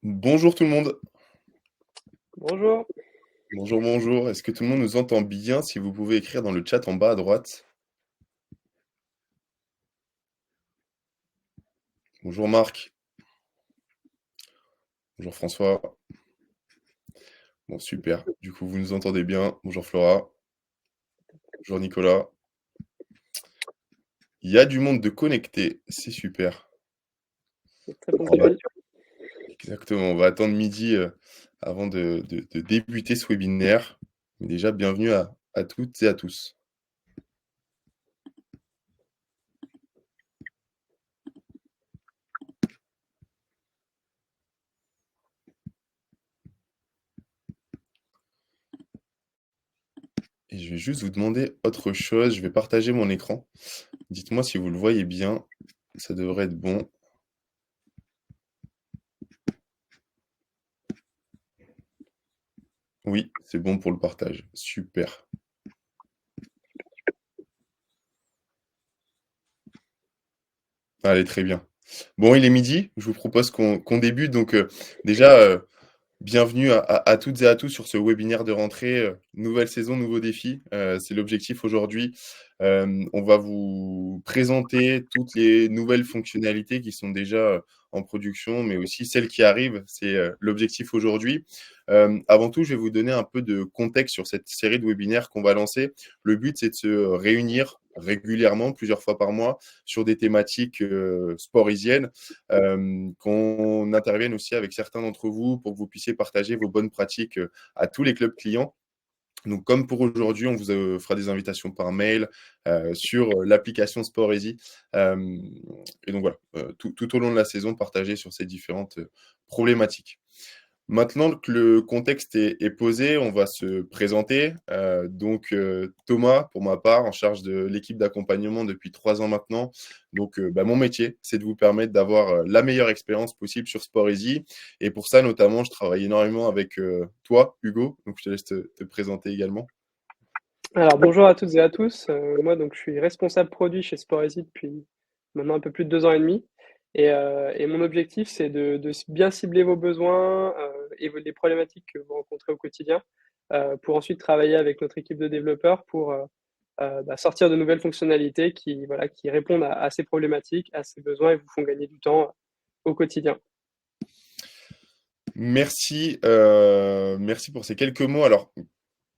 Bonjour tout le monde. Bonjour. Bonjour, bonjour. Est-ce que tout le monde nous entend bien? Si vous pouvez écrire dans le chat en bas à droite. Bonjour Marc. Bonjour François. Bon, super. Du coup, vous nous entendez bien. Bonjour Flora. Bonjour Nicolas. Il y a du monde de connecté. C'est super. C'est très On va- ponctuel. Exactement. On va attendre midi avant de débuter ce webinaire. Mais déjà, bienvenue à toutes et à tous. Et je vais juste vous demander autre chose. Je vais partager mon écran. Dites-moi si vous le voyez bien. Ça devrait être bon. Oui, c'est bon pour le partage. Super. Allez, très bien. Bon, il est midi. Je vous propose qu'on débute. Donc, déjà, bienvenue à toutes et à tous sur ce webinaire de rentrée. Nouvelle saison, nouveaux défis. C'est l'objectif aujourd'hui. On va vous présenter toutes les nouvelles fonctionnalités qui sont déjà en production, mais aussi celles qui arrivent. C'est l'objectif aujourd'hui. Avant tout, je vais vous donner un peu de contexte sur cette série de webinaires qu'on va lancer. Le but, c'est de se réunir régulièrement, plusieurs fois par mois, sur des thématiques sporisiennes, qu'on intervienne aussi avec certains d'entre vous pour que vous puissiez partager vos bonnes pratiques à tous les clubs clients. Donc, comme pour aujourd'hui, on vous fera des invitations par mail sur l'application Sport Easy. Et donc voilà, tout au long de la saison, partagez sur ces différentes problématiques. Maintenant que le contexte est posé, on va se présenter. Thomas, pour ma part, en charge de l'équipe d'accompagnement depuis 3 ans maintenant. Donc, mon métier, c'est de vous permettre d'avoir la meilleure expérience possible sur Sport Easy. Et pour ça, notamment, je travaille énormément avec toi, Hugo. Donc, je te laisse te présenter également. Alors bonjour à toutes et à tous. Moi donc je suis responsable produit chez Sporeasy depuis maintenant un peu plus de 2 ans et demi. Et mon objectif c'est de bien cibler vos besoins et les problématiques que vous rencontrez au quotidien pour ensuite travailler avec notre équipe de développeurs pour sortir de nouvelles fonctionnalités qui, voilà, qui répondent à ces problématiques, à ces besoins et vous font gagner du temps au quotidien. Merci pour ces quelques mots. Alors,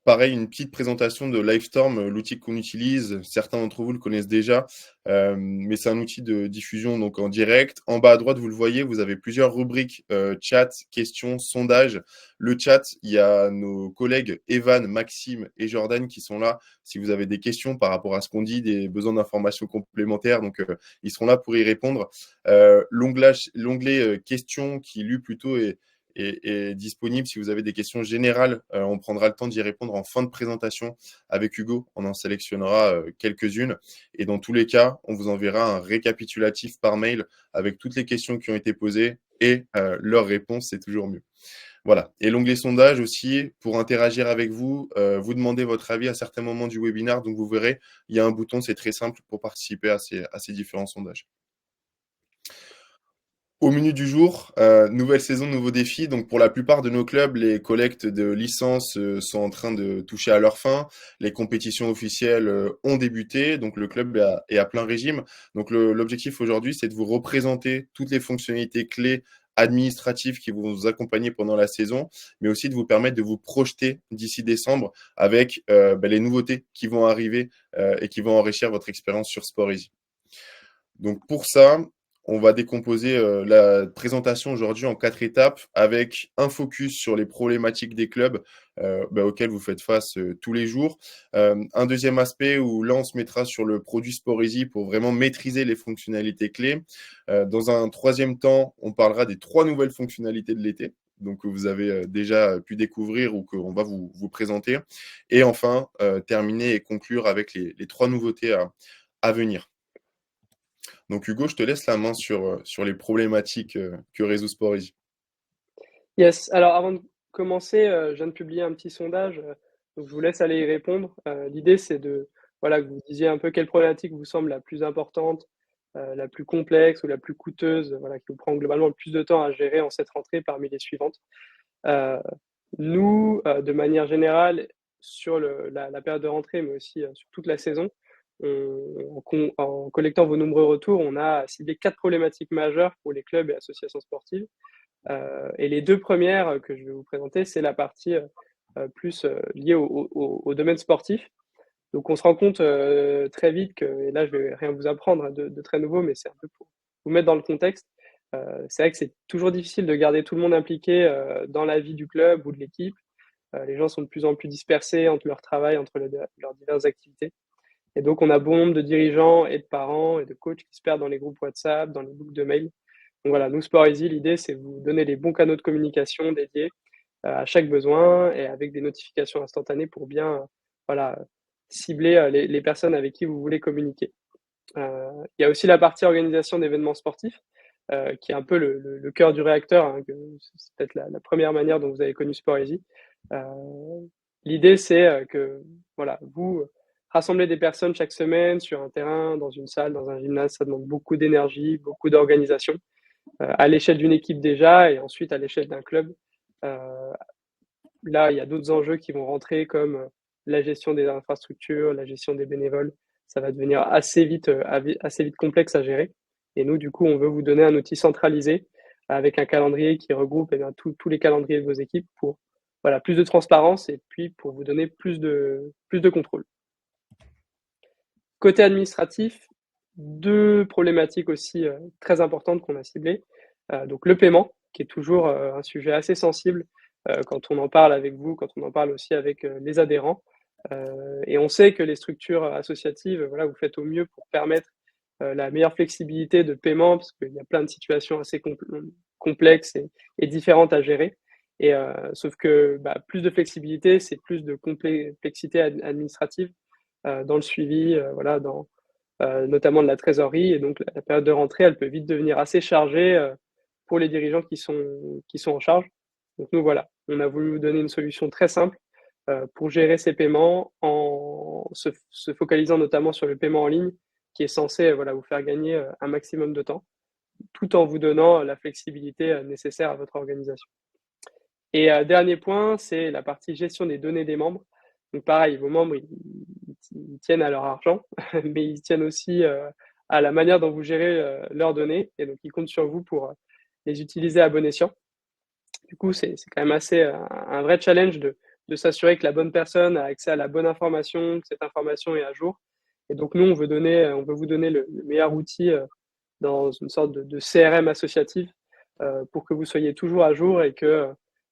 pareil, une petite présentation de Livestorm, l'outil qu'on utilise. Certains d'entre vous le connaissent déjà, mais c'est un outil de diffusion donc en direct. En bas à droite, vous le voyez, vous avez plusieurs rubriques chat, questions, sondages. Le chat, il y a nos collègues Evan, Maxime et Jordan qui sont là. Si vous avez des questions par rapport à ce qu'on dit, des besoins d'informations complémentaires, donc ils seront là pour y répondre. L'onglet questions qui, lui, plutôt est disponible si vous avez des questions générales. On prendra le temps d'y répondre en fin de présentation avec Hugo. On en sélectionnera quelques-unes. Et dans tous les cas, on vous enverra un récapitulatif par mail avec toutes les questions qui ont été posées et leurs réponses, c'est toujours mieux. Voilà. Et l'onglet sondage aussi, pour interagir avec vous, vous demandez votre avis à certains moments du webinaire. Donc, vous verrez, il y a un bouton, c'est très simple pour participer à ces différents sondages. Au menu du jour, nouvelle saison, nouveaux défis. Donc pour la plupart de nos clubs, les collectes de licences sont en train de toucher à leur fin. Les compétitions officielles ont débuté, donc le club est à plein régime. Donc l'objectif aujourd'hui, c'est de vous représenter toutes les fonctionnalités clés administratives qui vont vous accompagner pendant la saison, mais aussi de vous permettre de vous projeter d'ici décembre avec les nouveautés qui vont arriver et qui vont enrichir votre expérience sur Sport Easy. Donc pour ça, on va décomposer la présentation aujourd'hui en 4 étapes avec un focus sur les problématiques des clubs auxquels vous faites face tous les jours. Un deuxième aspect où là, on se mettra sur le produit Sport Easy pour vraiment maîtriser les fonctionnalités clés. Dans un troisième temps, on parlera des 3 nouvelles fonctionnalités de l'été. Donc, que vous avez déjà pu découvrir ou qu'on va vous présenter. Et enfin, terminer et conclure avec les 3 nouveautés à venir. Donc Hugo, je te laisse la main sur les problématiques que résout Sporisy. Yes, alors avant de commencer, je viens de publier un petit sondage, donc je vous laisse aller y répondre. L'idée c'est de, voilà, que vous disiez un peu quelle problématique vous semble la plus importante, la plus complexe ou la plus coûteuse, voilà, qui vous prend globalement le plus de temps à gérer en cette rentrée parmi les suivantes. Euh, Nous, de manière générale, sur la période de rentrée, mais aussi sur toute la saison, en collectant vos nombreux retours, on a ciblé 4 problématiques majeures pour les clubs et associations sportives. Et les 2 premières que je vais vous présenter, c'est la partie plus liée au domaine sportif. Donc on se rend compte très vite que, et là je vais rien vous apprendre de très nouveau, mais c'est un peu pour vous mettre dans le contexte. C'est vrai que c'est toujours difficile de garder tout le monde impliqué dans la vie du club ou de l'équipe. Les gens sont de plus en plus dispersés entre leur travail, entre leurs diverses activités. Et donc on a bon nombre de dirigeants et de parents et de coachs qui se perdent dans les groupes WhatsApp, dans les boucles de mail. Donc voilà, nous Sport Easy, l'idée c'est de vous donner les bons canaux de communication dédiés à chaque besoin et avec des notifications instantanées pour bien voilà, cibler les personnes avec qui vous voulez communiquer. Il y a aussi la partie organisation d'événements sportifs, qui est un peu le cœur du réacteur, hein, c'est peut-être la première manière dont vous avez connu Sport Easy. L'idée, c'est que voilà, vous rassemblez des personnes chaque semaine sur un terrain, dans une salle, dans un gymnase, ça demande beaucoup d'énergie, beaucoup d'organisation, à l'échelle d'une équipe déjà, et ensuite à l'échelle d'un club. Là, il y a d'autres enjeux qui vont rentrer comme la gestion des infrastructures, la gestion des bénévoles. Ça va devenir assez vite complexe à gérer. Et nous, du coup, on veut vous donner un outil centralisé avec un calendrier qui regroupe tous les calendriers de vos équipes pour voilà, plus de transparence et puis pour vous donner plus de contrôle. Côté administratif, 2 problématiques aussi très importantes qu'on a ciblées. Donc le paiement, qui est toujours un sujet assez sensible quand on en parle avec vous, quand on en parle aussi avec les adhérents. Et on sait que les structures associatives, voilà, vous faites au mieux pour permettre la meilleure flexibilité de paiement, parce qu'il y a plein de situations assez complexes et différentes à gérer. Et sauf que plus de flexibilité, c'est plus de complexité administrative dans le suivi, voilà, notamment de la trésorerie. Et donc la période de rentrée, elle peut vite devenir assez chargée pour les dirigeants qui sont en charge. Donc nous, voilà, on a voulu vous donner une solution très simple pour gérer ces paiements en se focalisant notamment sur le paiement en ligne qui est censé voilà, vous faire gagner un maximum de temps tout en vous donnant la flexibilité nécessaire à votre organisation. Et dernier point, c'est la partie gestion des données des membres. Donc pareil, vos membres, ils tiennent à leur argent, mais ils tiennent aussi à la manière dont vous gérez leurs données. Et donc, ils comptent sur vous pour les utiliser à bon escient. Du coup, c'est quand même assez un vrai challenge de s'assurer que la bonne personne a accès à la bonne information, que cette information est à jour. Et donc, nous, on veut vous donner le meilleur outil dans une sorte de CRM associative pour que vous soyez toujours à jour et que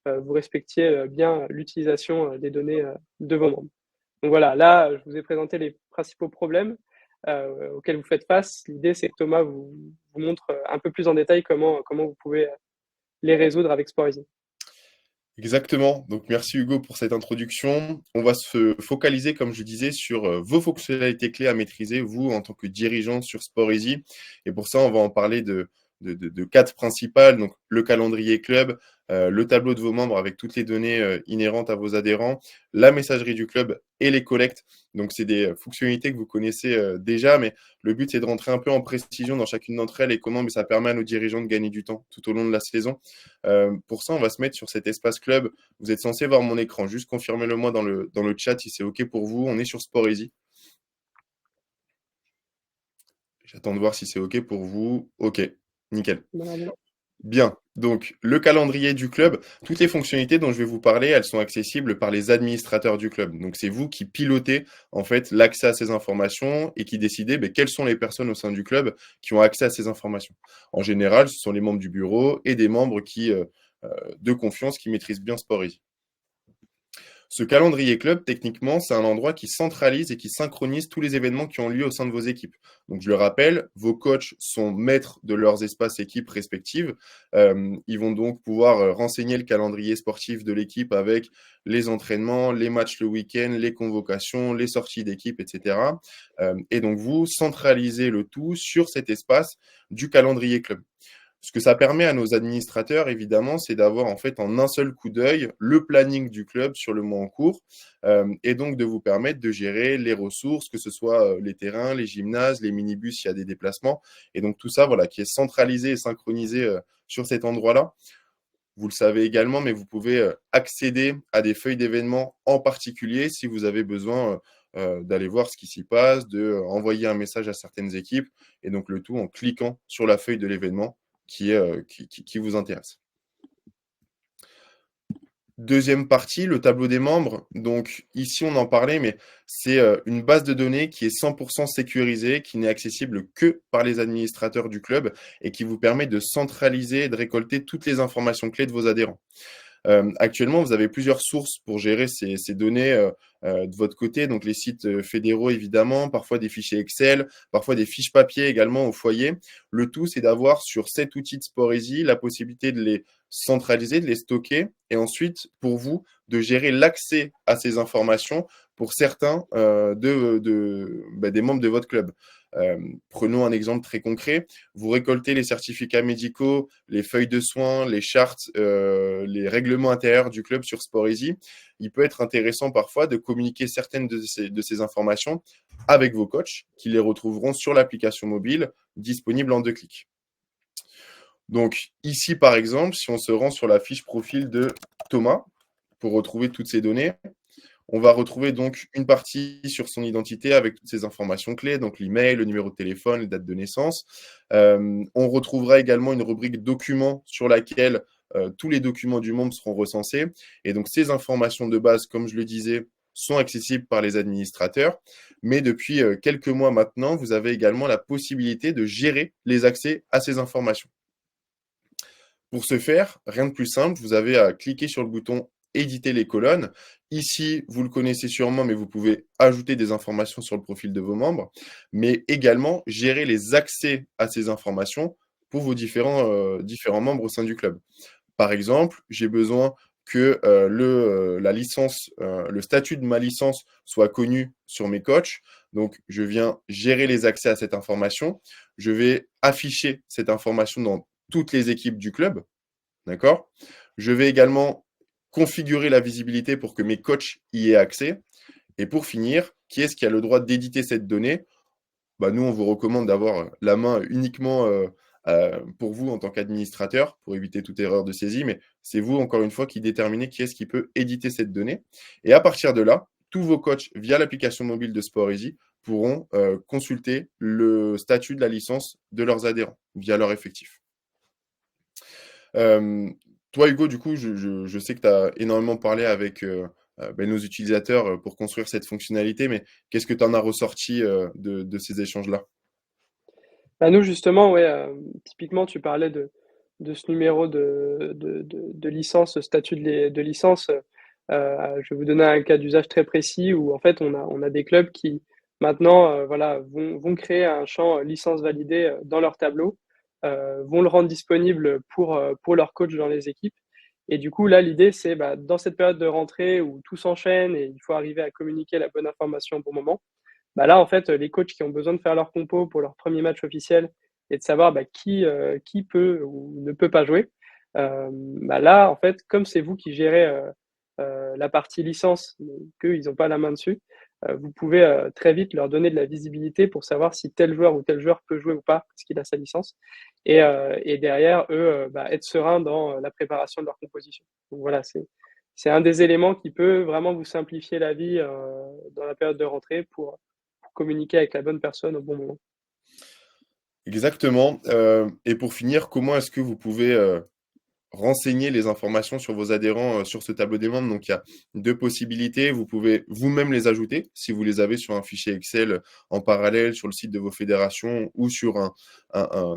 vous respectiez bien l'utilisation des données de vos membres. Donc voilà, là, je vous ai présenté les principaux problèmes auxquels vous faites face. L'idée, c'est que Thomas vous montre un peu plus en détail comment vous pouvez les résoudre avec Sporisy. Exactement. Donc, merci Hugo pour cette introduction. On va se focaliser, comme je disais, sur vos fonctionnalités clés à maîtriser, vous, en tant que dirigeant sur SportEasy. Et pour ça, on va en parler de quatre principales. Donc, le calendrier club, le tableau de vos membres avec toutes les données inhérentes à vos adhérents, la messagerie du club et les collectes. Donc, c'est des fonctionnalités que vous connaissez déjà, mais le but, c'est de rentrer un peu en précision dans chacune d'entre elles et comment mais ça permet à nos dirigeants de gagner du temps tout au long de la saison. Pour ça, on va se mettre sur cet espace club. Vous êtes censé voir mon écran. Juste confirmez-le moi dans le chat si c'est OK pour vous. On est sur SportEasy. J'attends de voir si c'est OK pour vous. OK, nickel. Voilà. Bien, donc le calendrier du club, toutes les fonctionnalités dont je vais vous parler, elles sont accessibles par les administrateurs du club. Donc c'est vous qui pilotez en fait l'accès à ces informations et qui décidez quelles sont les personnes au sein du club qui ont accès à ces informations. En général, ce sont les membres du bureau et des membres de confiance qui maîtrisent bien SportEasy. Ce calendrier club, techniquement, c'est un endroit qui centralise et qui synchronise tous les événements qui ont lieu au sein de vos équipes. Donc, je le rappelle, vos coachs sont maîtres de leurs espaces équipes respectives. Ils vont donc pouvoir renseigner le calendrier sportif de l'équipe avec les entraînements, les matchs le week-end, les convocations, les sorties d'équipe, etc. Et donc, vous centralisez le tout sur cet espace du calendrier club. Ce que ça permet à nos administrateurs, évidemment, c'est d'avoir en fait en un seul coup d'œil le planning du club sur le mois en cours et donc de vous permettre de gérer les ressources, que ce soit les terrains, les gymnases, les minibus s'il y a des déplacements. Et donc tout ça, voilà, qui est centralisé et synchronisé sur cet endroit-là. Vous le savez également, mais vous pouvez accéder à des feuilles d'événements en particulier si vous avez besoin d'aller voir ce qui s'y passe, d'envoyer un message à certaines équipes, et donc le tout en cliquant sur la feuille de l'événement qui vous intéresse. Deuxième partie, le tableau des membres. Donc ici, on en parlait, mais c'est une base de données qui est 100% sécurisée, qui n'est accessible que par les administrateurs du club et qui vous permet de centraliser et de récolter toutes les informations clés de vos adhérents. Actuellement, vous avez plusieurs sources pour gérer ces données de votre côté, donc les sites fédéraux évidemment, parfois des fichiers Excel, parfois des fiches papier également au foyer. Le tout, c'est d'avoir sur cet outil de Sporeasy la possibilité de les centraliser, de les stocker et ensuite, pour vous, de gérer l'accès à ces informations pour certains des membres de votre club. Prenons un exemple très concret. Vous récoltez les certificats médicaux, les feuilles de soins, les chartes, les règlements intérieurs du club sur Sporeasy. Il peut être intéressant parfois de communiquer certaines de ces informations avec vos coachs qui les retrouveront sur l'application mobile disponible en 2 clics. Donc ici, par exemple, si on se rend sur la fiche profil de Thomas pour retrouver toutes ces données, on va retrouver donc une partie sur son identité avec toutes ces informations clés, donc l'email, le numéro de téléphone, les dates de naissance. On retrouvera également une rubrique documents sur laquelle tous les documents du membre seront recensés. Et donc ces informations de base, comme je le disais, sont accessibles par les administrateurs. Mais depuis quelques mois maintenant, vous avez également la possibilité de gérer les accès à ces informations. Pour ce faire, rien de plus simple, vous avez à cliquer sur le bouton éditer les colonnes. Ici, vous le connaissez sûrement, mais vous pouvez ajouter des informations sur le profil de vos membres, mais également gérer les accès à ces informations pour vos différents membres au sein du club. Par exemple, j'ai besoin que le statut de ma licence soit connu sur mes coachs. Donc, je viens gérer les accès à cette information. Je vais afficher cette information dans toutes les équipes du club. D'accord? Je vais également configurer la visibilité pour que mes coachs y aient accès. Et pour finir, qui est-ce qui a le droit d'éditer cette donnée? Nous, on vous recommande d'avoir la main uniquement pour vous en tant qu'administrateur, pour éviter toute erreur de saisie, mais c'est vous, encore une fois, qui déterminez qui est-ce qui peut éditer cette donnée. Et à partir de là, tous vos coachs, via l'application mobile de Sporeasy, pourront consulter le statut de la licence de leurs adhérents via leur effectif. Toi, Hugo, du coup, je sais que tu as énormément parlé avec nos utilisateurs pour construire cette fonctionnalité, mais qu'est-ce que tu en as ressorti de ces échanges-là? Nous justement, ouais, typiquement tu parlais de ce numéro de licence, ce statut de licence, je vais vous donner un cas d'usage très précis où en fait on a des clubs qui maintenant, voilà, vont créer un champ, licence validée, dans leur tableau, vont le rendre disponible pour leurs coachs dans les équipes et du coup là l'idée c'est, dans cette période de rentrée où tout s'enchaîne et il faut arriver à communiquer la bonne information au bon moment, là, en fait, les coachs qui ont besoin de faire leur compo pour leur premier match officiel et de savoir, qui peut ou ne peut pas jouer, là, en fait, comme c'est vous qui gérez, la partie licence, qu'eux, ils ont pas la main dessus, vous pouvez, très vite leur donner de la visibilité pour savoir si tel joueur ou tel joueur peut jouer ou pas, parce qu'il a sa licence et derrière, eux, être sereins dans, la préparation de leur composition. Donc voilà, c'est un des éléments qui peut vraiment vous simplifier la vie, dans la période de rentrée pour communiquer avec la bonne personne au bon moment. Exactement. Et pour finir, comment est-ce que vous pouvez renseigner les informations sur vos adhérents sur ce tableau des membres? Donc, il y a 2 possibilités. Vous pouvez vous-même les ajouter si vous les avez sur un fichier Excel en parallèle sur le site de vos fédérations ou sur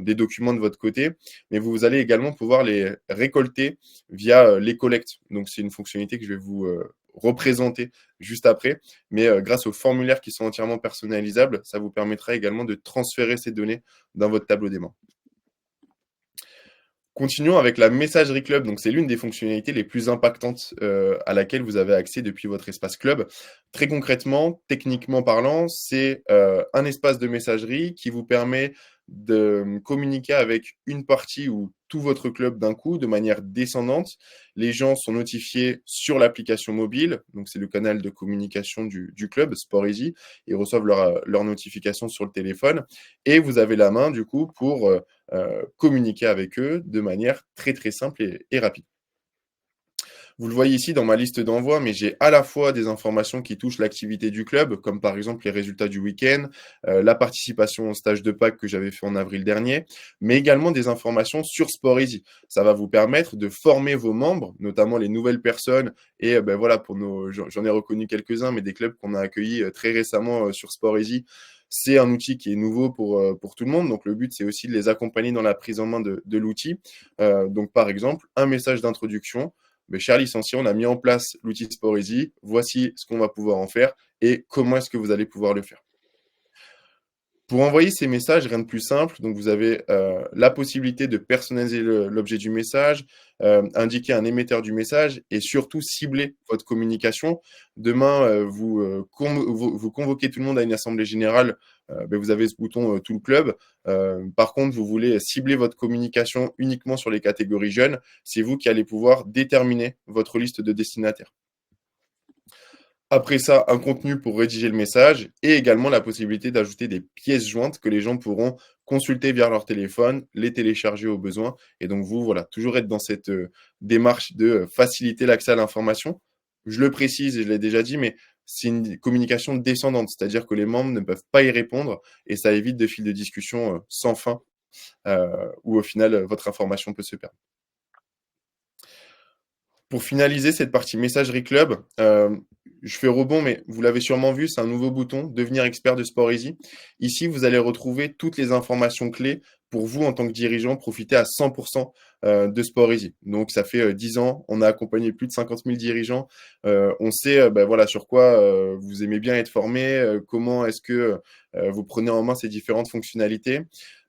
des documents de votre côté. Mais vous allez également pouvoir les récolter via les collectes. Donc, c'est une fonctionnalité que je vais vous représenter juste après. Mais grâce aux formulaires qui sont entièrement personnalisables, ça vous permettra également de transférer ces données dans votre tableau des membres. Continuons avec la messagerie club. Donc, c'est l'une des fonctionnalités les plus impactantes à laquelle vous avez accès depuis votre espace club. Très concrètement, techniquement parlant, c'est un espace de messagerie qui vous permet de communiquer avec une partie ou tout votre club d'un coup de manière descendante. Les gens sont notifiés sur l'application mobile, donc c'est le canal de communication du club, SportEasy. Ils reçoivent leur notification sur le téléphone et vous avez la main du coup pour communiquer avec eux de manière très très simple et rapide. Vous le voyez ici dans ma liste d'envoi, mais j'ai à la fois des informations qui touchent l'activité du club, comme par exemple les résultats du week-end, la participation au stage de Pâques que j'avais fait en avril dernier, mais également des informations sur SportEasy. Ça va vous permettre de former vos membres, notamment les nouvelles personnes. Et ben voilà, j'en ai reconnu quelques-uns, mais des clubs qu'on a accueillis très récemment sur SportEasy. C'est un outil qui est nouveau pour tout le monde. Donc, le but, c'est aussi de les accompagner dans la prise en main de l'outil. Donc, par exemple, un message d'introduction. Mais chers licenciés, on a mis en place l'outil SportEasy. Voici ce qu'on va pouvoir en faire et comment est-ce que vous allez pouvoir le faire. Pour envoyer ces messages, rien de plus simple. Donc, vous avez la possibilité de personnaliser l'objet du message, indiquer un émetteur du message et surtout cibler votre communication. Demain, vous convoquez tout le monde à une assemblée générale. Ben, vous avez ce bouton tout le club. Par contre, vous voulez cibler votre communication uniquement sur les catégories jeunes. C'est vous qui allez pouvoir déterminer votre liste de destinataires. Après ça, un contenu pour rédiger le message et également la possibilité d'ajouter des pièces jointes que les gens pourront consulter via leur téléphone, les télécharger au besoin. Et donc, vous, voilà, toujours être dans cette démarche de faciliter l'accès à l'information. Je le précise et je l'ai déjà dit, mais c'est une communication descendante, c'est-à-dire que les membres ne peuvent pas y répondre et ça évite de fils de discussion sans fin où au final, votre information peut se perdre. Pour finaliser cette partie messagerie club, je fais rebond, mais vous l'avez sûrement vu, c'est un nouveau bouton, devenir expert de SportEasy. Ici, vous allez retrouver toutes les informations clés pour vous, en tant que dirigeant, profiter à 100% de SportEasy. Donc, ça fait 10 ans, on a accompagné plus de 50 000 dirigeants. On sait ben, voilà, sur quoi vous aimez bien être formé, comment est-ce que vous prenez en main ces différentes fonctionnalités.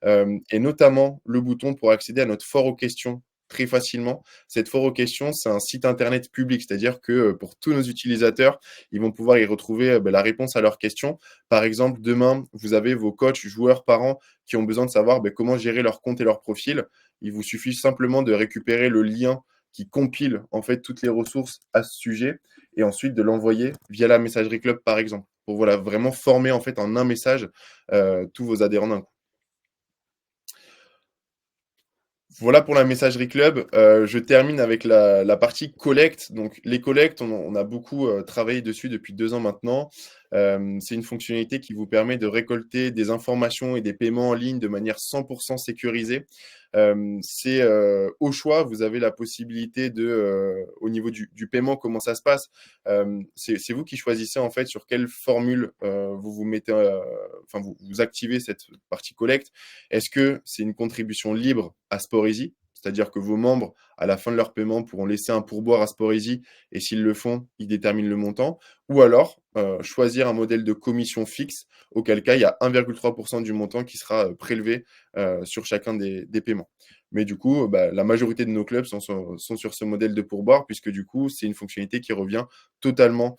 Et notamment, le bouton pour accéder à notre fort aux questions très facilement. Cette foire aux questions, c'est un site internet public, c'est-à-dire que pour tous nos utilisateurs, ils vont pouvoir y retrouver la réponse à leurs questions. Par exemple, demain, vous avez vos coachs, joueurs, parents qui ont besoin de savoir comment gérer leur compte et leur profil. Il vous suffit simplement de récupérer le lien qui compile en fait toutes les ressources à ce sujet et ensuite de l'envoyer via la messagerie club, par exemple, pour voilà, vraiment former en fait en un message tous vos adhérents d'un coup. Voilà pour la messagerie club. Je termine avec la partie collecte. Donc, les collectes, on a beaucoup travaillé dessus depuis 2 ans maintenant. C'est une fonctionnalité qui vous permet de récolter des informations et des paiements en ligne de manière 100% sécurisée. C'est au choix, vous avez la possibilité au niveau du paiement, comment ça se passe. C'est vous qui choisissez en fait sur quelle formule vous vous mettez, enfin vous activez cette partie collecte. Est-ce que c'est une contribution libre à SportEasy, c'est-à-dire que vos membres, à la fin de leur paiement, pourront laisser un pourboire à SportEasy et s'ils le font, ils déterminent le montant, ou alors choisir un modèle de commission fixe, auquel cas il y a 1,3% du montant qui sera prélevé sur chacun des paiements. Mais du coup, la majorité de nos clubs sont sur ce modèle de pourboire, puisque du coup, c'est une fonctionnalité qui revient totalement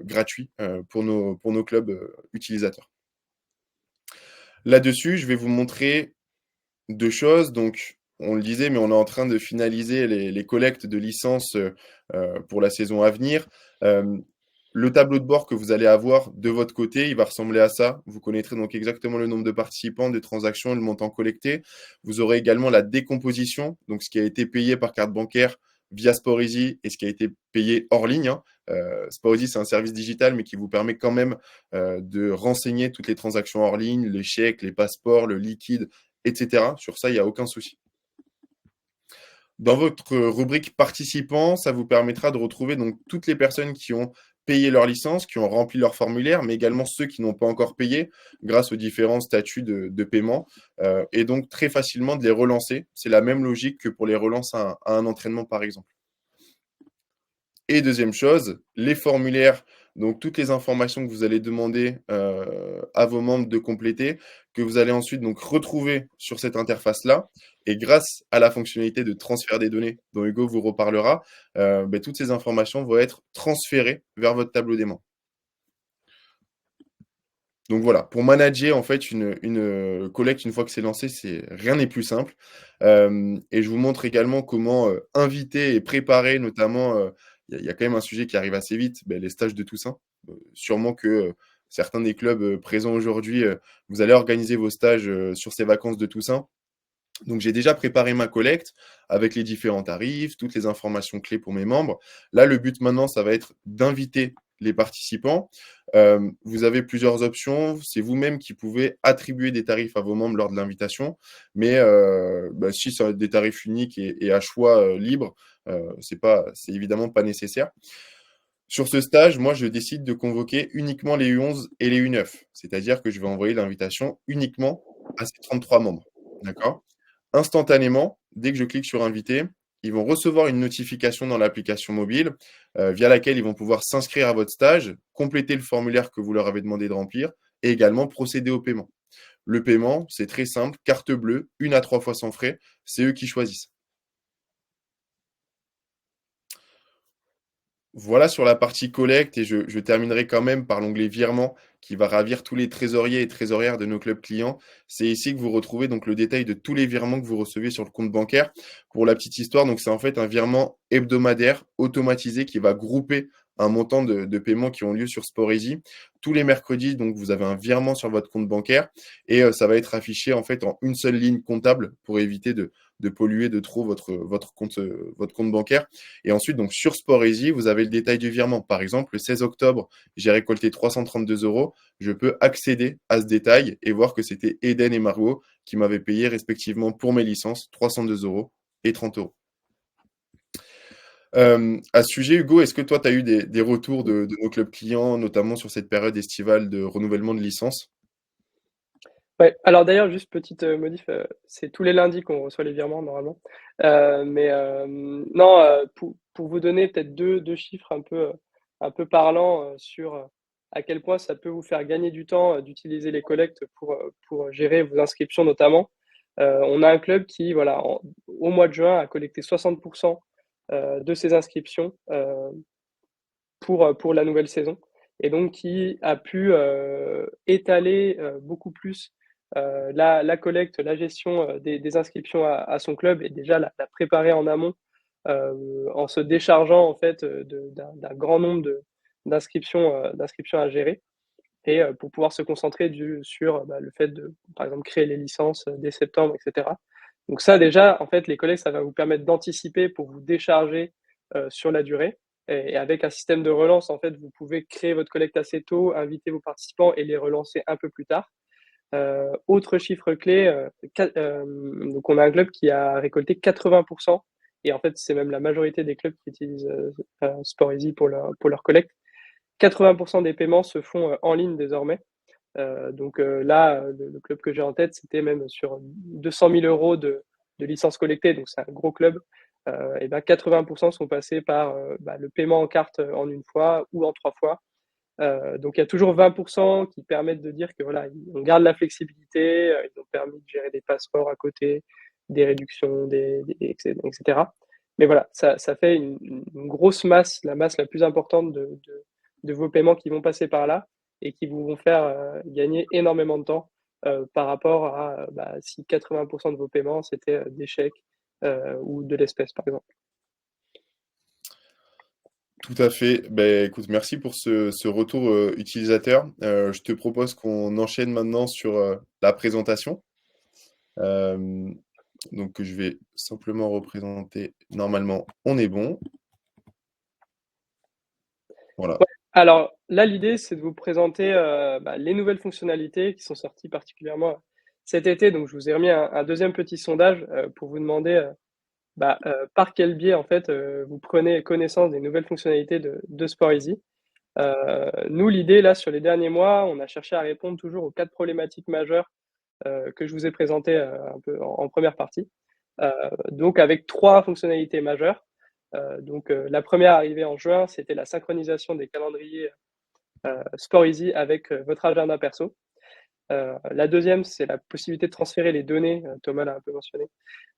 gratuit pour nos clubs utilisateurs. Là-dessus, je vais vous montrer 2 choses. Donc, on le disait, mais on est en train de finaliser les collectes de licences pour la saison à venir. Le tableau de bord que vous allez avoir de votre côté, il va ressembler à ça. Vous connaîtrez donc exactement le nombre de participants, de transactions et le montant collecté. Vous aurez également la décomposition, donc ce qui a été payé par carte bancaire via SportEasy et ce qui a été payé hors ligne, hein. SportEasy, c'est un service digital, mais qui vous permet quand même de renseigner toutes les transactions hors ligne, les chèques, les passeports, le liquide, etc. Sur ça, il n'y a aucun souci. Dans votre rubrique participants, ça vous permettra de retrouver donc toutes les personnes qui ont payé leur licence, qui ont rempli leur formulaire, mais également ceux qui n'ont pas encore payé grâce aux différents statuts de paiement, et donc très facilement de les relancer. C'est la même logique que pour les relances à un entraînement, par exemple. Et deuxième chose, les formulaires, donc toutes les informations que vous allez demander à vos membres de compléter, que vous allez ensuite donc retrouver sur cette interface-là. Et grâce à la fonctionnalité de transfert des données dont Hugo vous reparlera, toutes ces informations vont être transférées vers votre tableau des membres. Donc voilà, pour manager en fait collecte une fois que c'est lancé, rien n'est plus simple. Et je vous montre également comment, inviter et préparer notamment, il y a quand même un sujet qui arrive assez vite, les stages de Toussaint. Sûrement que, certains des clubs, présents aujourd'hui, vous allez organiser vos stages, sur ces vacances de Toussaint. Donc j'ai déjà préparé ma collecte avec les différents tarifs, toutes les informations clés pour mes membres. Là, le but maintenant, ça va être d'inviter les participants. Vous avez plusieurs options. C'est vous-même qui pouvez attribuer des tarifs à vos membres lors de l'invitation. Mais si ça va être des tarifs uniques et à choix libre, c'est évidemment pas nécessaire. Sur ce stage, moi, je décide de convoquer uniquement les U11 et les U9. C'est-à-dire que je vais envoyer l'invitation uniquement à ces 33 membres. D'accord? Instantanément, dès que je clique sur inviter, ils vont recevoir une notification dans l'application mobile via laquelle ils vont pouvoir s'inscrire à votre stage, compléter le formulaire que vous leur avez demandé de remplir et également procéder au paiement. Le paiement, c'est très simple, carte bleue, 1 à 3 fois sans frais, c'est eux qui choisissent. Voilà sur la partie collecte et je terminerai quand même par l'onglet virement qui va ravir tous les trésoriers et trésorières de nos clubs clients. C'est ici que vous retrouvez donc le détail de tous les virements que vous recevez sur le compte bancaire. Pour la petite histoire, donc c'est en fait un virement hebdomadaire automatisé qui va grouper un montant de paiements qui ont lieu sur SportEasy. Tous les mercredis, donc vous avez un virement sur votre compte bancaire et ça va être affiché en fait en une seule ligne comptable pour éviter de polluer de trop votre compte bancaire. Et ensuite, donc sur SportEasy, vous avez le détail du virement. Par exemple, le 16 octobre, j'ai récolté 332 euros. Je peux accéder à ce détail et voir que c'était Eden et Margot qui m'avaient payé respectivement pour mes licences 302 euros et 30 euros. À ce sujet, Hugo, est-ce que toi, tu as eu des retours de nos clubs clients, notamment sur cette période estivale de renouvellement de licence? Ouais, alors d'ailleurs, juste petite modif, c'est tous les lundis qu'on reçoit les virements normalement. Non, pour vous donner peut-être deux chiffres un peu parlants sur à quel point ça peut vous faire gagner du temps d'utiliser les collectes pour gérer vos inscriptions notamment. On a un club qui, voilà, au mois de juin, a collecté 60% de ses inscriptions pour la nouvelle saison et donc qui a pu étaler beaucoup plus la collecte, la gestion des inscriptions à son club et déjà la préparer en amont en se déchargeant en fait d'un grand nombre d'inscriptions à gérer et pour pouvoir se concentrer sur le fait de, par exemple, créer les licences dès septembre, etc. Donc ça déjà, en fait, les collègues, ça va vous permettre d'anticiper pour vous décharger sur la durée. Et avec un système de relance, en fait, vous pouvez créer votre collecte assez tôt, inviter vos participants et les relancer un peu plus tard. Autre chiffre clé, donc on a un club qui a récolté 80%, et en fait, c'est même la majorité des clubs qui utilisent SportEasy pour leur collecte. 80% des paiements se font en ligne désormais. Donc là, le club que j'ai en tête, c'était même sur 200 000 euros de licences collectées, donc c'est un gros club. Et ben 80% sont passés par le paiement en carte en une fois ou en 3 fois. Donc il y a toujours 20% qui permettent de dire que voilà, on garde la flexibilité, ils ont permis de gérer des passeports à côté, des réductions, etc. Mais voilà, ça fait une grosse masse, la masse la plus importante de vos paiements qui vont passer par là et qui vous vont faire gagner énormément de temps par rapport à si 80% de vos paiements c'était des chèques ou de l'espèce par exemple. Tout à fait. Écoute, merci pour ce retour utilisateur. Je te propose qu'on enchaîne maintenant sur la présentation. Euh, donc, je vais simplement représenter. Normalement, on est bon. Voilà. Ouais, alors là, l'idée, c'est de vous présenter les nouvelles fonctionnalités qui sont sorties particulièrement cet été. Donc, je vous ai remis un deuxième petit sondage pour vous demander par quel biais, en fait, vous prenez connaissance des nouvelles fonctionnalités de SportEasy. Nous, l'idée, là, sur les derniers mois, on a cherché à répondre toujours aux 4 problématiques majeures que je vous ai présentées un peu en première partie. Donc, avec 3 fonctionnalités majeures. La première arrivée en juin, c'était la synchronisation des calendriers SportEasy avec votre agenda perso. La deuxième, c'est la possibilité de transférer les données, Thomas l'a un peu mentionné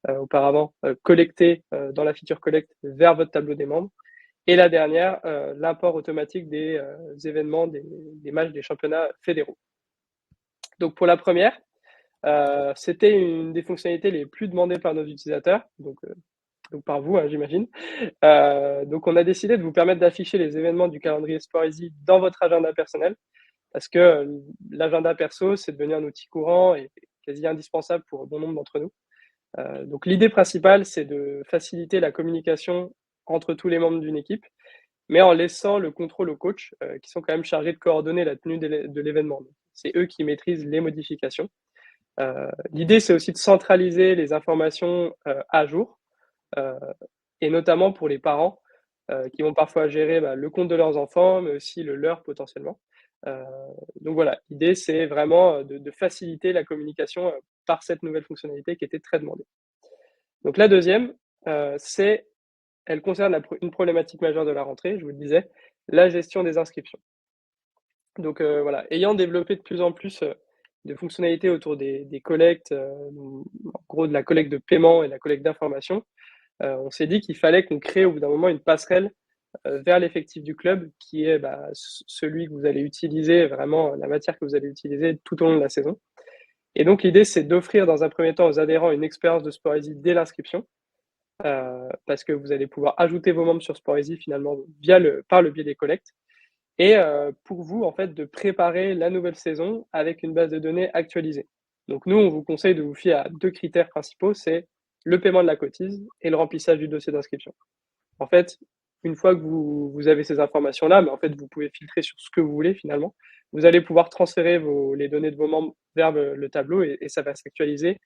auparavant, collectées dans la feature Collect vers votre tableau des membres. Et la dernière, l'import automatique des événements, des matchs des championnats fédéraux. Donc pour la première, c'était une des fonctionnalités les plus demandées par nos utilisateurs, donc par vous, j'imagine. Donc on a décidé de vous permettre d'afficher les événements du calendrier Sporeasy dans votre agenda personnel, parce que l'agenda perso, c'est devenu un outil courant et quasi indispensable pour bon nombre d'entre nous. Donc l'idée principale, c'est de faciliter la communication entre tous les membres d'une équipe, mais en laissant le contrôle aux coachs, qui sont quand même chargés de coordonner la tenue de l'événement. C'est eux qui maîtrisent les modifications. L'idée, c'est aussi de centraliser les informations à jour, et notamment pour les parents qui vont parfois gérer le compte de leurs enfants, mais aussi le leur potentiellement. Euh, donc voilà, l'idée, c'est vraiment de faciliter la communication par cette nouvelle fonctionnalité qui était très demandée. Donc la deuxième, elle concerne une problématique majeure de la rentrée, je vous le disais, la gestion des inscriptions. Donc voilà, ayant développé de plus en plus de fonctionnalités autour des collectes, en gros de la collecte de paiement et de la collecte d'informations, on s'est dit qu'il fallait qu'on crée au bout d'un moment une passerelle vers l'effectif du club qui est celui que vous allez utiliser, vraiment la matière que vous allez utiliser tout au long de la saison. Et donc l'idée, c'est d'offrir dans un premier temps aux adhérents une expérience de Sporeasy dès l'inscription, parce que vous allez pouvoir ajouter vos membres sur Sporeasy finalement par le biais des collectes. Et pour vous, en fait, de préparer la nouvelle saison avec une base de données actualisée. Donc nous, on vous conseille de vous fier à 2 critères principaux, c'est le paiement de la cotise et le remplissage du dossier d'inscription. En fait, une fois que vous avez ces informations-là, mais en fait, vous pouvez filtrer sur ce que vous voulez finalement. Vous allez pouvoir transférer les données de vos membres vers le tableau et ça va s'actualiser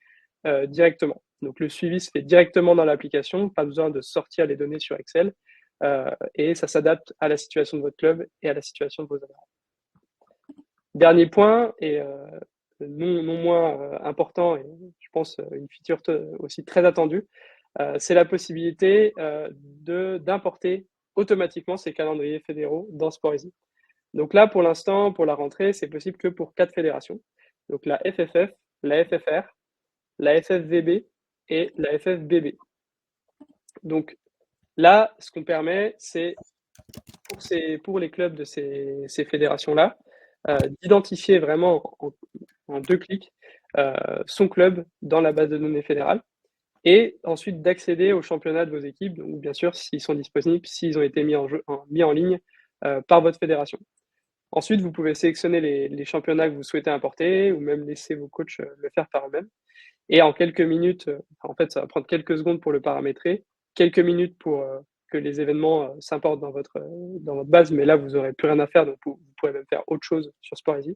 directement. Donc le suivi se fait directement dans l'application, pas besoin de sortir les données sur Excel, et ça s'adapte à la situation de votre club et à la situation de vos adhérents. Dernier point, et non moins important, et je pense une feature aussi très attendue, c'est la possibilité d'importer automatiquement ces calendriers fédéraux dans Sporeasy. Donc là, pour l'instant, pour la rentrée, c'est possible que pour 4 fédérations. Donc la FFF, la FFR, la FFVB et la FFBB. Donc là, ce qu'on permet, c'est pour les clubs de ces fédérations-là, d'identifier vraiment en 2 clics son club dans la base de données fédérale et ensuite d'accéder aux championnats de vos équipes, donc bien sûr s'ils sont disponibles, s'ils ont été mis en ligne par votre fédération. Ensuite, vous pouvez sélectionner les championnats que vous souhaitez importer ou même laisser vos coachs le faire par eux-mêmes. Et en quelques minutes, en fait, ça va prendre quelques secondes pour le paramétrer, quelques minutes pour que les événements s'importent dans votre base, mais là, vous n'aurez plus rien à faire, donc vous pourrez même faire autre chose sur Sporeasy.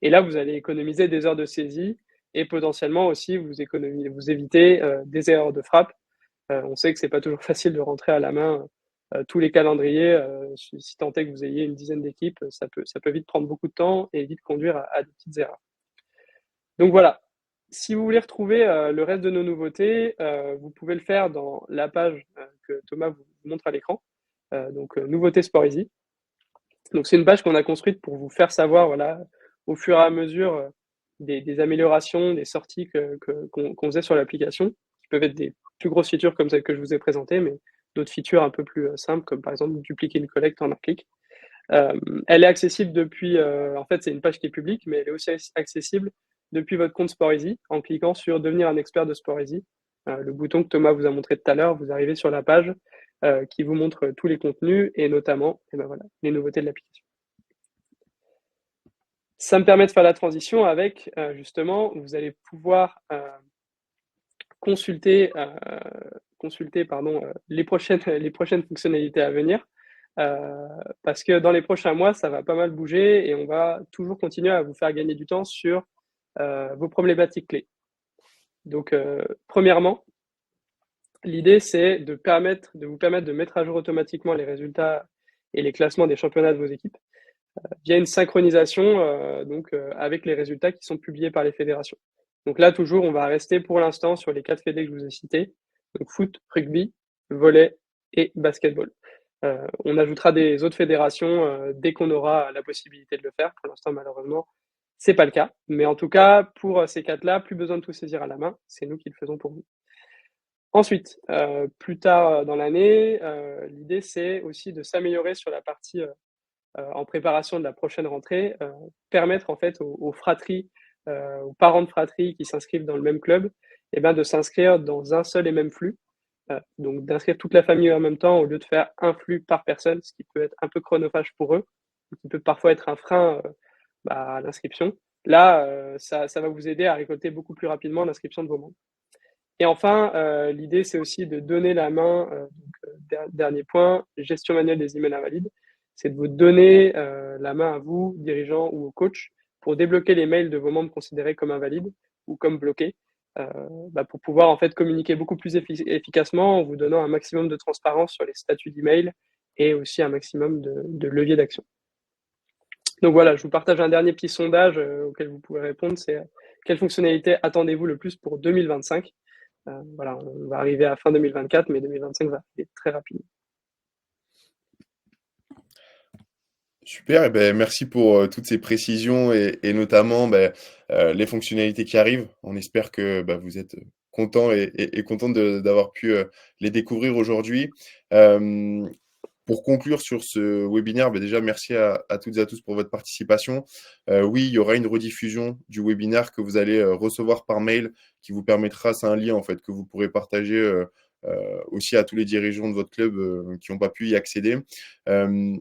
Et là, vous allez économiser des heures de saisie et potentiellement aussi vous éviter des erreurs de frappe. On sait que c'est pas toujours facile de rentrer à la main tous les calendriers. Si tant est que vous ayez une dizaine d'équipes, ça peut vite prendre beaucoup de temps et vite conduire à des petites erreurs. Donc voilà, si vous voulez retrouver le reste de nos nouveautés, vous pouvez le faire dans la page que Thomas vous montre à l'écran, donc Nouveautés Sporeasy. Donc c'est une page qu'on a construite pour vous faire savoir, voilà, au fur et à mesure des améliorations, des sorties qu'on faisait sur l'application, qui peuvent être des plus grosses features comme celles que je vous ai présentées, mais d'autres features un peu plus simples, comme par exemple dupliquer une collecte en un clic. Elle est accessible depuis, en fait c'est une page qui est publique, mais elle est aussi accessible depuis votre compte Sporeasy en cliquant sur devenir un expert de Sporeasy. Le bouton que Thomas vous a montré tout à l'heure, vous arrivez sur la page qui vous montre tous les contenus et notamment voilà, les nouveautés de l'application. Ça me permet de faire la transition avec justement, vous allez pouvoir consulter les prochaines fonctionnalités à venir. Parce que dans les prochains mois, ça va pas mal bouger et on va toujours continuer à vous faire gagner du temps sur vos problématiques clés. Donc, premièrement, l'idée, c'est de vous permettre de mettre à jour automatiquement les résultats et les classements des championnats de vos équipes via une synchronisation avec les résultats qui sont publiés par les fédérations. Donc là, toujours, on va rester pour l'instant sur les 4 fédés que je vous ai cités, donc foot, rugby, volley et basketball. On ajoutera des autres fédérations dès qu'on aura la possibilité de le faire. Pour l'instant, malheureusement, c'est pas le cas. Mais en tout cas, pour ces 4-là, plus besoin de tout saisir à la main. C'est nous qui le faisons pour vous. Ensuite, plus tard dans l'année, l'idée, c'est aussi de s'améliorer sur la partie en préparation de la prochaine rentrée, permettre en fait aux fratries aux parents de fratrie qui s'inscrivent dans le même club, et ben, de s'inscrire dans un seul et même flux. Donc d'inscrire toute la famille en même temps au lieu de faire un flux par personne, ce qui peut être un peu chronophage pour eux, qui peut parfois être un frein à l'inscription. Là, ça va vous aider à récolter beaucoup plus rapidement l'inscription de vos membres. Et enfin, l'idée, c'est aussi de donner la main, dernier point, gestion manuelle des emails invalides, c'est de vous donner la main à vous, dirigeants ou au coach, pour débloquer les mails de vos membres considérés comme invalides ou comme bloqués, euh, pour pouvoir en fait communiquer beaucoup plus efficacement en vous donnant un maximum de transparence sur les statuts d'email et aussi un maximum de leviers d'action. Donc voilà, je vous partage un dernier petit sondage auquel vous pouvez répondre, c'est quelle fonctionnalité attendez-vous le plus pour 2025? Voilà, on va arriver à fin 2024, mais 2025 va arriver très rapidement. Super, et ben, merci pour toutes ces précisions et notamment les fonctionnalités qui arrivent. On espère que vous êtes content et content d'avoir pu les découvrir aujourd'hui. Euh, Pour conclure sur ce webinaire, déjà merci à toutes et à tous pour votre participation. Oui, il y aura une rediffusion du webinaire que vous allez recevoir par mail qui vous permettra, c'est un lien en fait que vous pourrez partager aussi à tous les dirigeants de votre club qui n'ont pas pu y accéder. Euh,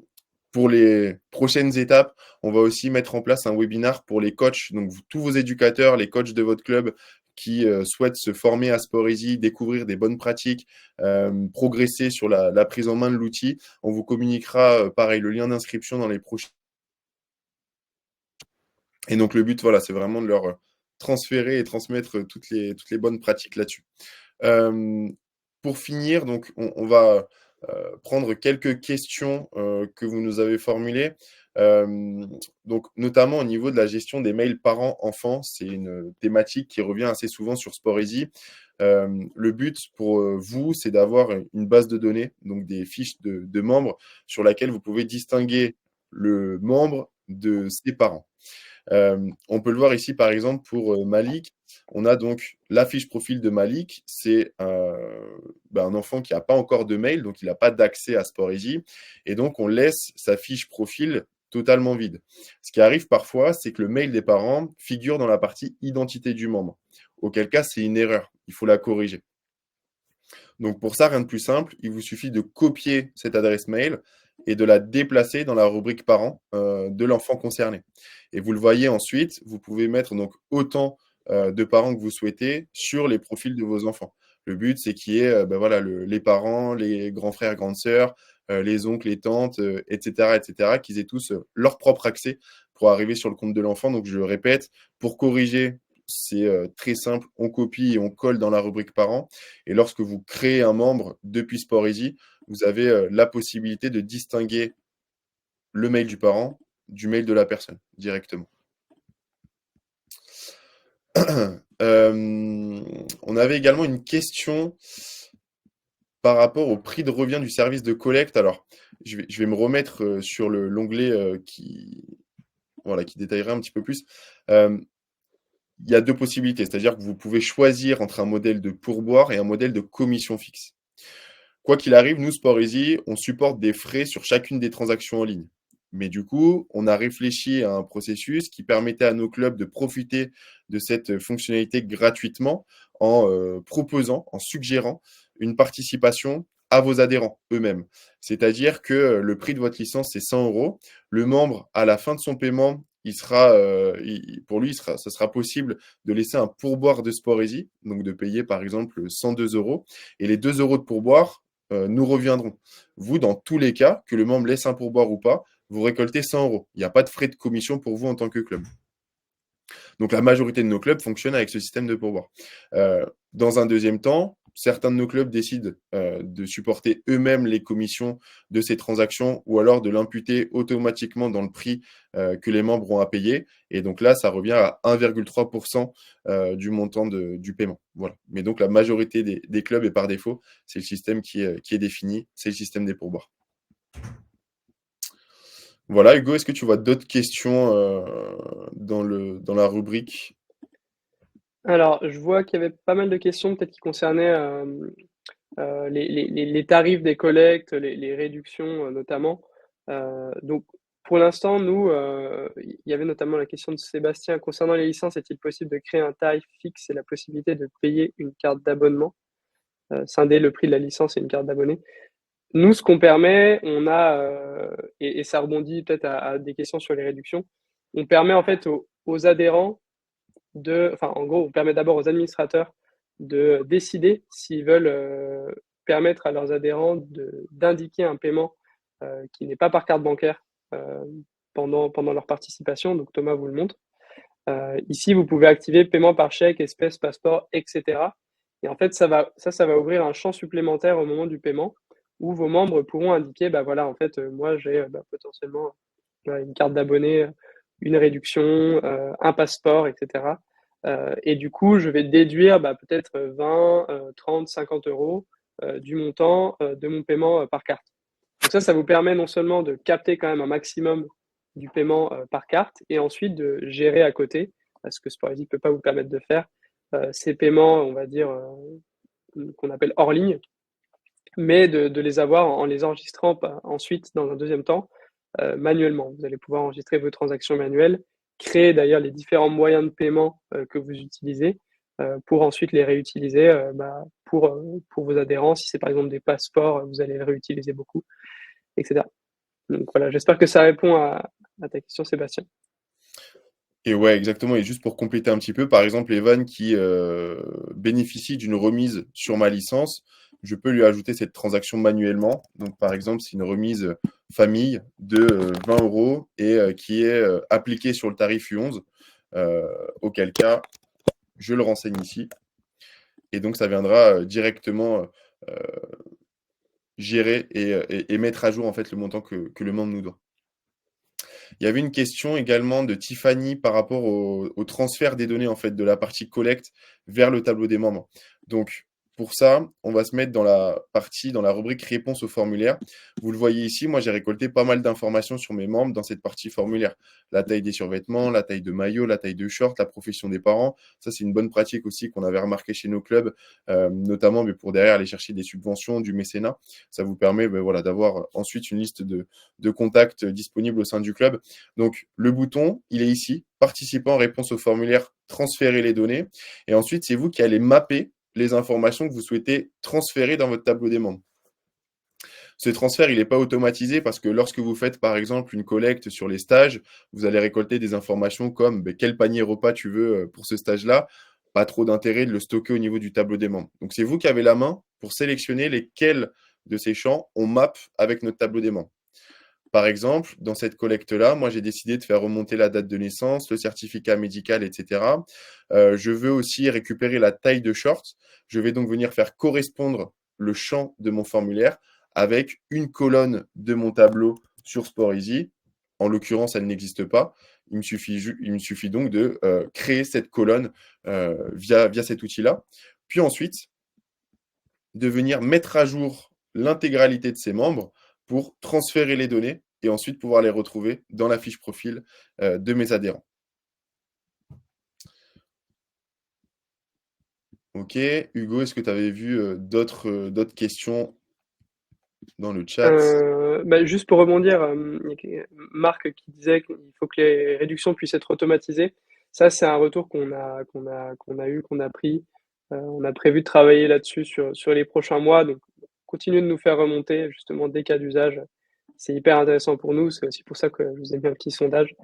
pour les prochaines étapes, on va aussi mettre en place un webinaire pour les coachs, donc tous vos éducateurs, les coachs de votre club qui souhaitent se former à Sporeasy, découvrir des bonnes pratiques, progresser sur la prise en main de l'outil. On vous communiquera, pareil, le lien d'inscription dans les prochains. Et donc, le but, voilà, c'est vraiment de leur transférer et transmettre toutes les bonnes pratiques là-dessus. Euh, pour finir, donc, on va prendre quelques questions que vous nous avez formulées. Donc, notamment au niveau de la gestion des mails parents-enfants, c'est une thématique qui revient assez souvent sur Sporeasy. Le but pour vous, c'est d'avoir une base de données, donc des fiches de membres sur laquelle vous pouvez distinguer le membre de ses parents. On peut le voir ici, par exemple, pour Malik. On a donc la fiche profil de Malik. C'est un enfant qui n'a pas encore de mail, donc il n'a pas d'accès à Sporeasy. Et donc, on laisse sa fiche profil totalement vide. Ce qui arrive parfois, c'est que le mail des parents figure dans la partie identité du membre. Auquel cas, c'est une erreur. Il faut la corriger. Donc, pour ça, rien de plus simple. Il vous suffit de copier cette adresse mail et de la déplacer dans la rubrique parents de l'enfant concerné. Et vous le voyez ensuite, vous pouvez mettre donc autant de parents que vous souhaitez sur les profils de vos enfants. Le but, c'est qu'il y ait les parents, les grands frères, grandes sœurs, les oncles, les tantes, etc., qu'ils aient tous leur propre accès pour arriver sur le compte de l'enfant. Donc, je le répète, pour corriger, c'est très simple, on copie et on colle dans la rubrique parents. Et lorsque vous créez un membre depuis Sporeasy, vous avez la possibilité de distinguer le mail du parent du mail de la personne directement. On avait également une question par rapport au prix de revient du service de collecte. Alors, je vais me remettre sur l'onglet qui détaillerait un petit peu plus. Il y a deux possibilités, c'est-à-dire que vous pouvez choisir entre un modèle de pourboire et un modèle de commission fixe. Quoi qu'il arrive, nous, Sporeasy, on supporte des frais sur chacune des transactions en ligne. Mais du coup, on a réfléchi à un processus qui permettait à nos clubs de profiter de cette fonctionnalité gratuitement en proposant, en suggérant une participation à vos adhérents eux-mêmes. C'est-à-dire que le prix de votre licence, c'est 100 euros. Le membre, à la fin de son paiement, pour lui, ça sera possible de laisser un pourboire de Sporeasy, donc de payer par exemple 102 euros. Et les 2 euros de pourboire nous reviendront. Vous, dans tous les cas, que le membre laisse un pourboire ou pas, vous récoltez 100 euros. Il n'y a pas de frais de commission pour vous en tant que club. Donc la majorité de nos clubs fonctionnent avec ce système de pourboire. Dans un deuxième temps, certains de nos clubs décident de supporter eux-mêmes les commissions de ces transactions ou alors de l'imputer automatiquement dans le prix que les membres ont à payer. Et donc là, ça revient à 1,3% du montant du paiement. Voilà. Mais donc la majorité des clubs, et par défaut, c'est le système qui est défini, c'est le système des pourboires. Voilà, Hugo, est-ce que tu vois d'autres questions dans la rubrique? Alors, je vois qu'il y avait pas mal de questions peut-être qui concernaient les tarifs des collectes, les réductions notamment. Donc, Pour l'instant, nous, il y avait notamment la question de Sébastien concernant les licences, est-il possible de créer un tarif fixe et la possibilité de payer une carte d'abonnement, scinder le prix de la licence et une carte d'abonné? Nous, ce qu'on permet, on a, et ça rebondit peut-être à des questions sur les réductions. On permet en fait aux adhérents enfin, en gros, on permet d'abord aux administrateurs de décider s'ils veulent permettre à leurs adhérents d'indiquer un paiement qui n'est pas par carte bancaire euh, pendant leur participation. Donc Thomas vous le montre. Ici, vous pouvez activer paiement par chèque, espèce, passeport, etc. Et en fait, ça va ouvrir un champ supplémentaire au moment du paiement où vos membres pourront indiquer, bah voilà, en fait, moi j'ai potentiellement une carte d'abonné, une réduction, un passeport, etc. Et du coup, je vais déduire peut-être 20, 30, 50 euros du montant de mon paiement par carte. Donc ça vous permet non seulement de capter quand même un maximum du paiement par carte et ensuite de gérer à côté, parce que Sporeasy ne peut pas vous permettre de faire, ces paiements, on va dire, qu'on appelle hors ligne, mais de les avoir en les enregistrant ensuite dans un deuxième temps manuellement. Vous allez pouvoir enregistrer vos transactions manuelles, créer d'ailleurs les différents moyens de paiement que vous utilisez pour ensuite les réutiliser pour vos adhérents. Si c'est par exemple des passeports, vous allez les réutiliser beaucoup, etc. Donc voilà, j'espère que ça répond à ta question, Sébastien. Et ouais, exactement. Et juste pour compléter un petit peu, par exemple, Evan qui bénéficie d'une remise sur ma licence, je peux lui ajouter cette transaction manuellement. Donc, par exemple, c'est une remise famille de 20 euros et qui est appliquée sur le tarif U11, auquel cas, je le renseigne ici. Et donc, ça viendra directement gérer et mettre à jour en fait le montant que le membre nous doit. Il y avait une question également de Tiffany par rapport au transfert des données en fait de la partie collecte vers le tableau des membres. Donc pour ça, on va se mettre dans la rubrique réponse au formulaire. Vous le voyez ici, moi j'ai récolté pas mal d'informations sur mes membres dans cette partie formulaire. La taille des survêtements, la taille de maillot, la taille de short, la profession des parents. Ça, c'est une bonne pratique aussi qu'on avait remarqué chez nos clubs, notamment mais pour derrière aller chercher des subventions, du mécénat. Ça vous permet voilà, d'avoir ensuite une liste de contacts disponibles au sein du club. Donc, le bouton, il est ici, participant, réponse au formulaire, transférer les données. Et ensuite, c'est vous qui allez mapper les informations que vous souhaitez transférer dans votre tableau des membres. Ce transfert, il n'est pas automatisé parce que lorsque vous faites, par exemple, une collecte sur les stages, vous allez récolter des informations comme quel panier repas tu veux pour ce stage-là. Pas trop d'intérêt de le stocker au niveau du tableau des membres. Donc, c'est vous qui avez la main pour sélectionner lesquels de ces champs on map avec notre tableau des membres. Par exemple, dans cette collecte-là, moi, j'ai décidé de faire remonter la date de naissance, le certificat médical, etc. Je veux aussi récupérer la taille de short. Je vais donc venir faire correspondre le champ de mon formulaire avec une colonne de mon tableau sur Sporeasy. En l'occurrence, elle n'existe pas. Il me suffit donc de créer cette colonne via cet outil-là. Puis ensuite, de venir mettre à jour l'intégralité de ses membres pour transférer les données et ensuite pouvoir les retrouver dans la fiche profil de mes adhérents. Ok, Hugo, est-ce que tu avais vu d'autres questions dans le chat? Juste pour rebondir, il y a Marc qui disait qu'il faut que les réductions puissent être automatisées. Ça, c'est un retour qu'on a pris. On a prévu de travailler là-dessus sur les prochains mois. Donc, continuez de nous faire remonter justement des cas d'usage. C'est hyper intéressant pour nous. C'est aussi pour ça que je vous ai mis un petit sondage.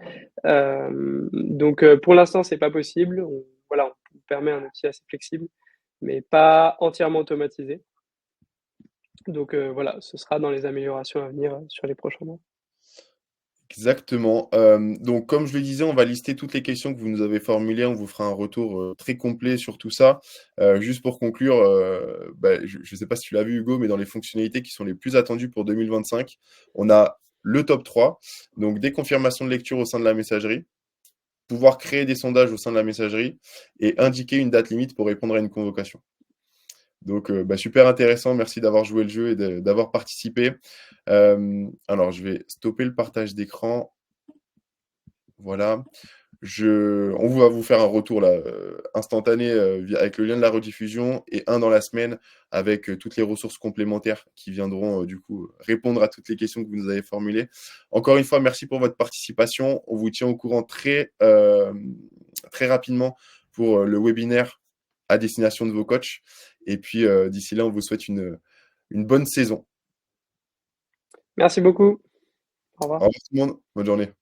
Pour l'instant, c'est pas possible. Voilà, on permet un outil assez flexible, mais pas entièrement automatisé. Donc voilà, ce sera dans les améliorations à venir sur les prochains mois. Exactement. Donc, comme je le disais, on va lister toutes les questions que vous nous avez formulées. On vous fera un retour très complet sur tout ça. Juste pour conclure, je ne sais pas si tu l'as vu, Hugo, mais dans les fonctionnalités qui sont les plus attendues pour 2025, on a le top 3. Donc, des confirmations de lecture au sein de la messagerie, pouvoir créer des sondages au sein de la messagerie et indiquer une date limite pour répondre à une convocation. Donc, super intéressant. Merci d'avoir joué le jeu et d'avoir participé. Alors, je vais stopper le partage d'écran. Voilà. On va vous faire un retour là, instantané avec le lien de la rediffusion et un dans la semaine avec toutes les ressources complémentaires qui viendront du coup répondre à toutes les questions que vous nous avez formulées. Encore une fois, merci pour votre participation. On vous tient au courant très rapidement pour le webinaire à destination de vos coachs. Et puis d'ici là, on vous souhaite une bonne saison. Merci beaucoup. Au Au revoir. revoir tout le monde. Bonne journée.